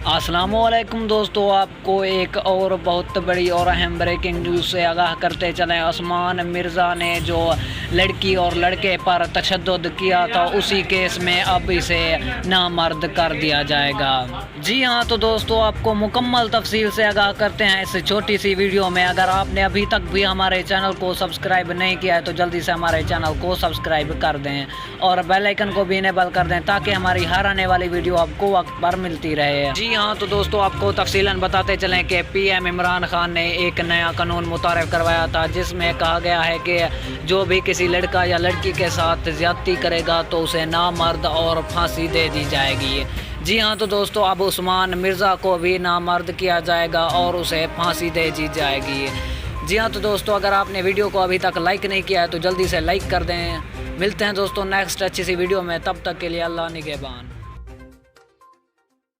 अस्सलामुअलैकुम दोस्तों, आपको एक और बहुत बड़ी और अहम ब्रेकिंग न्यूज़ से आगाह करते चलें। उस्मान मिर्ज़ा ने जो लड़की और लड़के पर तशद्दुद किया था, उसी केस में अब इसे नामर्द कर दिया जाएगा। जी हाँ, तो दोस्तों आपको मुकम्मल तफसील से आगाह करते हैं इस छोटी सी वीडियो में। अगर आपने अभी तक भी हमारे चैनल को सब्सक्राइब नहीं किया है तो जल्दी से हमारे चैनल को सब्सक्राइब कर दें और बेल आइकन को भी इनेबल कर दें ताकि हमारी हर आने वाली वीडियो आपको वक्त पर मिलती रहे। जी हाँ, तो दोस्तों आपको तफसीलन बताते चलें कि पीएम इमरान खान ने एक नया कानून मुतारिफ करवाया था, जिसमें कहा गया है कि जो भी किसी लड़का या लड़की के साथ ज़्यादती करेगा तो उसे नामर्द और फांसी दे दी जाएगी। जी हाँ, तो दोस्तों अब उस्मान मिर्ज़ा को भी नामर्द किया जाएगा और उसे फांसी दे दी जाएगी। जी हाँ, तो दोस्तों अगर आपने वीडियो को अभी तक लाइक नहीं किया है तो जल्दी से लाइक कर दें। मिलते हैं दोस्तों नेक्स्ट अच्छी सी वीडियो में, तब तक के लिए अल्लाह निगहबान।